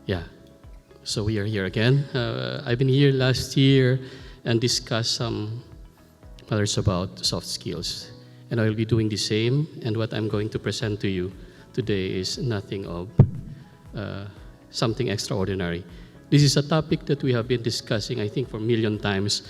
Yeah, so we are here again. I've been here last year and discussed some matters about soft skills. And I will be doing the same. And what I'm going to present to you today is nothing of something extraordinary. This is a topic that we have been discussing, I think, for a million times,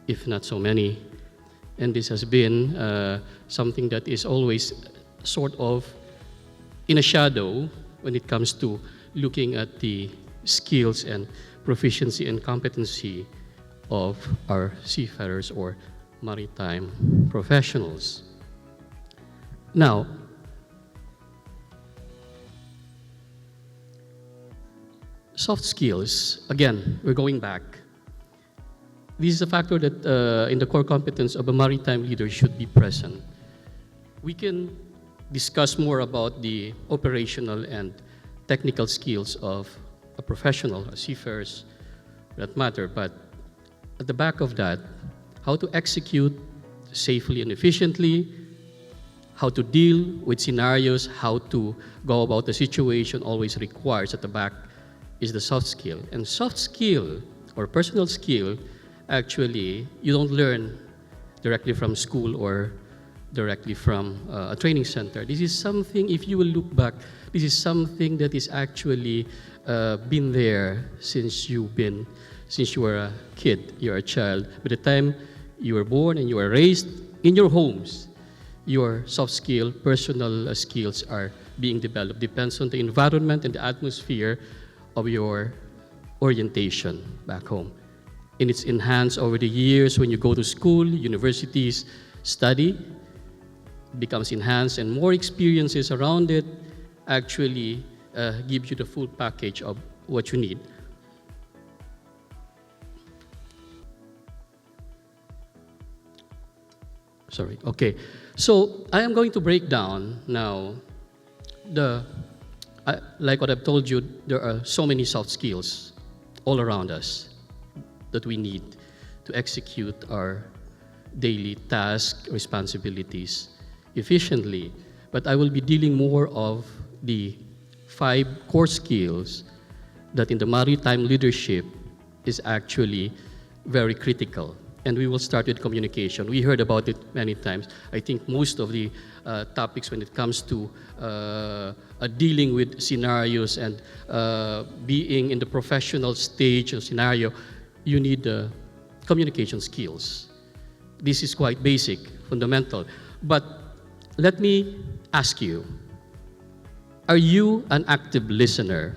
if not so many. And this has been something that is always sort of in a shadow when it comes to looking at the skills and proficiency and competency of our seafarers or maritime professionals. Now, soft skills, again, we're going back. This is a factor that in the core competence of a maritime leader should be present. We can discuss more about the operational and technical skills of a professional, a seafarers, for that matter, but at the back of that, how to execute safely and efficiently, how to deal with scenarios, how to go about the situation always requires at the back is the soft skill. And soft skill or personal skill, actually, you don't learn directly from school or directly from a training center. This is something, if you will look back, this is something that is actually been there since you were a kid, you're a child. By the time you were born and you were raised in your homes, your soft skill, personal skills are being developed. Depends on the environment and the atmosphere of your orientation back home. And it's enhanced over the years when you go to school, universities, study, becomes enhanced, and more experiences around it actually gives you the full package of what you need. Sorry, okay. So I am going to break down now like what I've told you, there are so many soft skills all around us that we need to execute our daily tasks, responsibilities efficiently. But I will be dealing more of the 5 core skills that in the maritime leadership is actually very critical. And we will start with communication. We heard about it many times. I think most of the topics when it comes to dealing with scenarios and being in the professional stage of scenario, you need communication skills. This is quite basic, fundamental. But let me ask you, are you an active listener?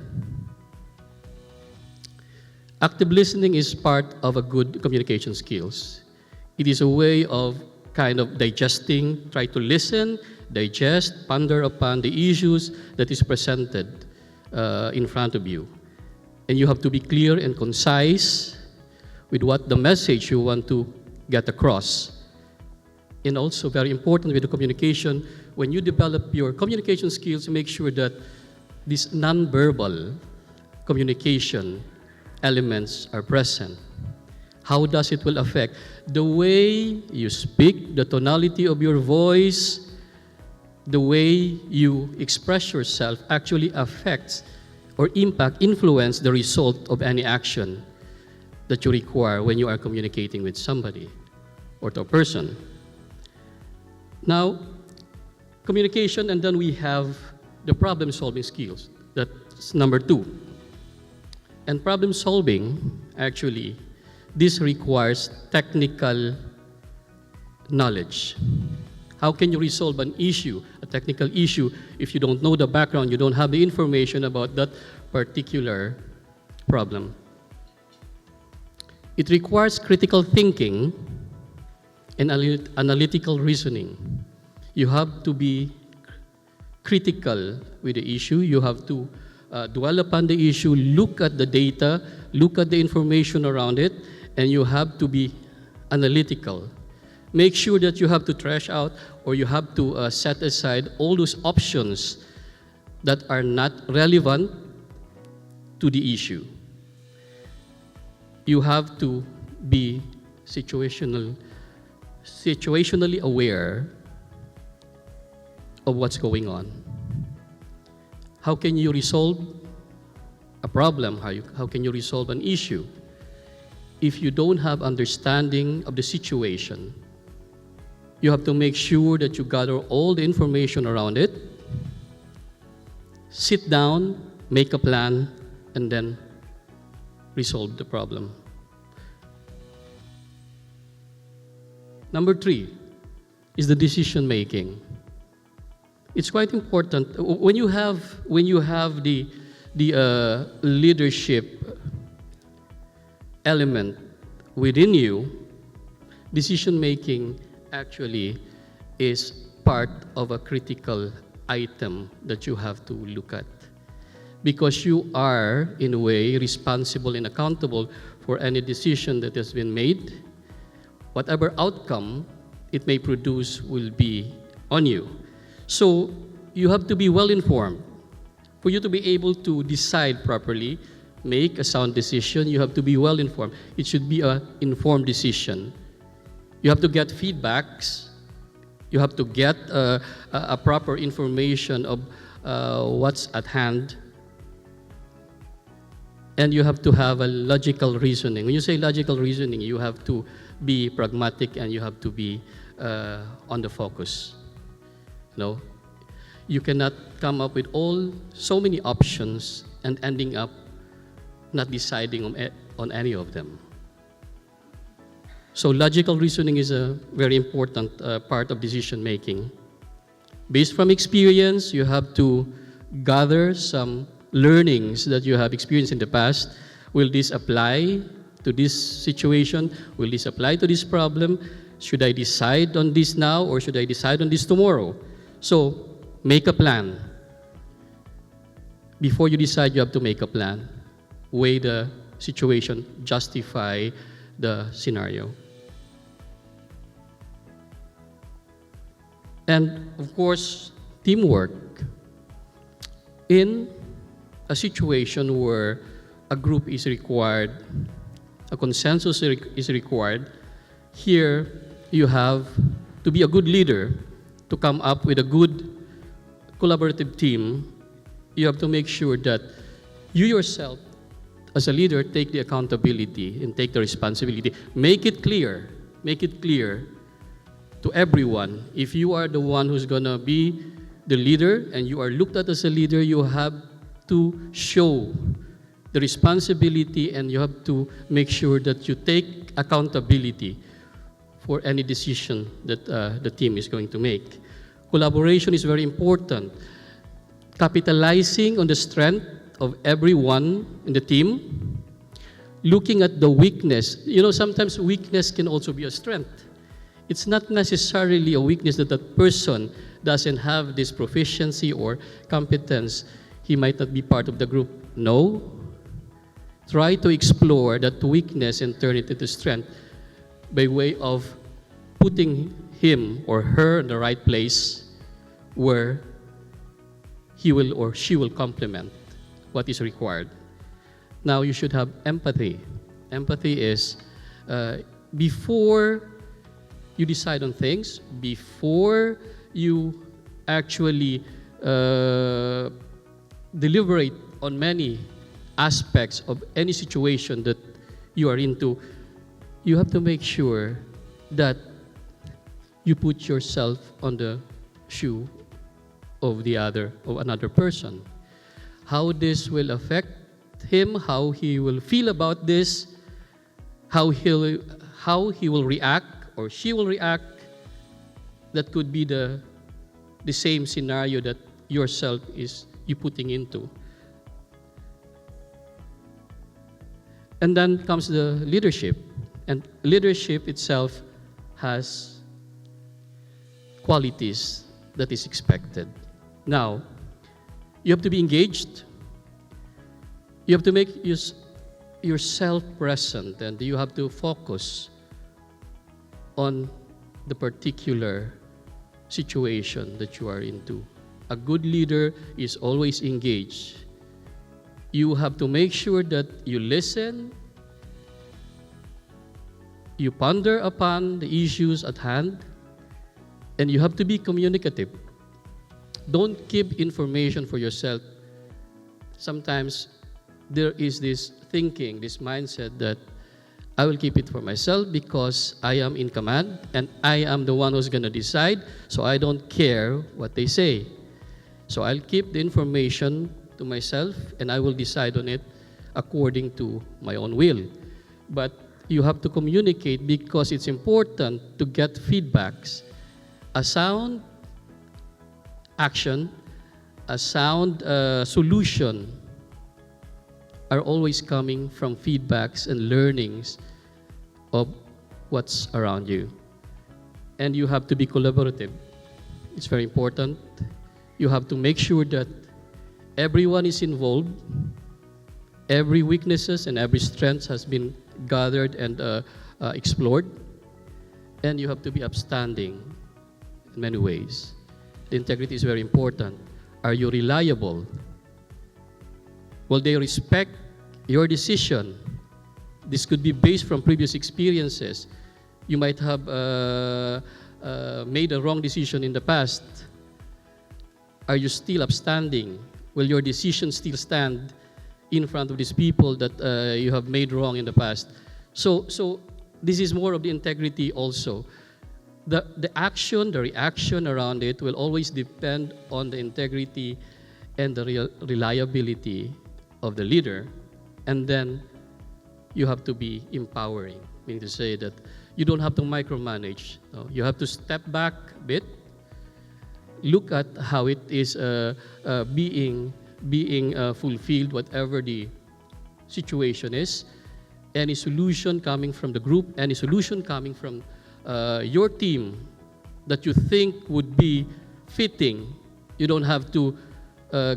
Active listening is part of a good communication skills. It is a way of kind of digesting, try to listen, digest, ponder upon the issues that is presented in front of you. And you have to be clear and concise with what the message you want to get across. And also very important with the communication, when you develop your communication skills, make sure that this non-verbal communication elements are present. How does it will affect? The way you speak, the tonality of your voice, the way you express yourself actually affects or influence the result of any action that you require when you are communicating with somebody or to a person. Now, communication, and then we have the problem-solving skills. That's number 2. And problem-solving, actually, this requires technical knowledge. How can you resolve an issue, a technical issue, if you don't know the background, you don't have the information about that particular problem? It requires critical thinking and analytical reasoning. You have to be critical with the issue. You have to dwell upon the issue, look at the data, look at the information around it, and you have to be analytical. Make sure that you have to trash out or you have to set aside all those options that are not relevant to the issue. You have to be situationally aware of what's going on. How can you resolve a problem, how can you resolve an issue, if you don't have understanding of the situation, you have to make sure that you gather all the information around it, sit down, make a plan, and then resolve the problem. Number 3 is the decision making. It's quite important when you have the leadership element within you. Decision making actually is part of a critical item that you have to look at, because you are in a way responsible and accountable for any decision that has been made. Whatever outcome it may produce will be on you. So you have to be well informed. For you to be able to decide properly, make a sound decision, you have to be well informed. It should be an informed decision. You have to get feedbacks. You have to get a proper information of what's at hand. And you have to have a logical reasoning. When you say logical reasoning, you have to be pragmatic and you have to be on the focus. You cannot come up with so many options and ending up not deciding on any of them. So logical reasoning is a very important part of decision making. Based from experience, you have to gather some learnings that you have experienced in the past. Will this apply to this situation? Will this apply to this problem? Should I decide on this now or should I decide on this tomorrow? So make a plan. Before you decide, you have to make a plan. Weigh the situation, justify the scenario. And of course, teamwork. In a situation where a group is required, a consensus is required, here you have to be a good leader. To come up with a good collaborative team, you have to make sure that you yourself, as a leader, take the accountability and take the responsibility. Make it clear to everyone. If you are the one who's going to be the leader and you are looked at as a leader, you have to show the responsibility and you have to make sure that you take accountability for any decision that the team is going to make. Collaboration is very important. Capitalizing on the strength of everyone in the team, looking at the weakness. Sometimes weakness can also be a strength. It's not necessarily a weakness that that person doesn't have this proficiency or competence. He might not be part of the group. No. Try to explore that weakness and turn it into strength by way of putting him or her in the right place where he will or she will complement what is required. Now, you should have empathy. Empathy is before you decide on things, before you actually deliberate on many aspects of any situation that you are into, you have to make sure that you put yourself on the shoe of another person. How this will affect him, how he will feel about this, how he will react or she will react. That could be the same scenario that yourself is you putting into. And then comes the leadership. And leadership itself has qualities that is expected. Now, you have to be engaged. You have to make yourself present, and you have to focus on the particular situation that you are into. A good leader is always engaged. You have to make sure that you listen, you ponder upon the issues at hand, and you have to be communicative. Don't keep information for yourself. Sometimes there is this thinking, this mindset that I will keep it for myself because I am in command and I am the one who's going to decide, so I don't care what they say. So I'll keep the information to myself and I will decide on it according to my own will. But you have to communicate because it's important to get feedbacks. A sound action, a sound solution are always coming from feedbacks and learnings of what's around you. And you have to be collaborative. It's very important. You have to make sure that everyone is involved, every weaknesses and every strength has been gathered and explored, and you have to be upstanding in many ways. The integrity is very important. Are you reliable? Will they respect your decision? This could be based from previous experiences. You might have made a wrong decision in the past. Are you still upstanding? Will your decision still stand in front of these people that you have made wrong in the past? So this is more of the integrity also. The action, the reaction around it will always depend on the integrity and the reliability of the leader. And then you have to be empowering, meaning to say that you don't have to micromanage. No? You have to step back a bit, look at how it is being fulfilled, whatever the situation is. Any solution coming from the group, any solution coming from your team that you think would be fitting, you don't have to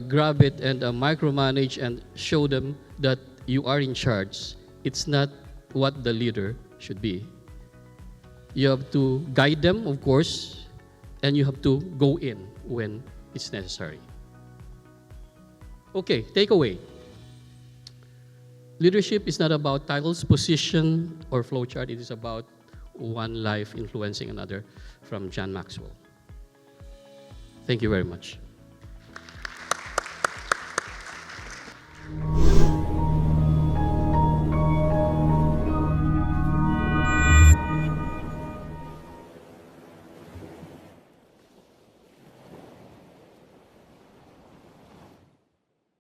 grab it and micromanage and show them that you are in charge. It's not what the leader should be. You have to guide them, of course, and you have to go in when it's necessary. Okay, takeaway. Leadership is not about titles, position, or flowchart. It is about one life influencing another, from John Maxwell. Thank you very much.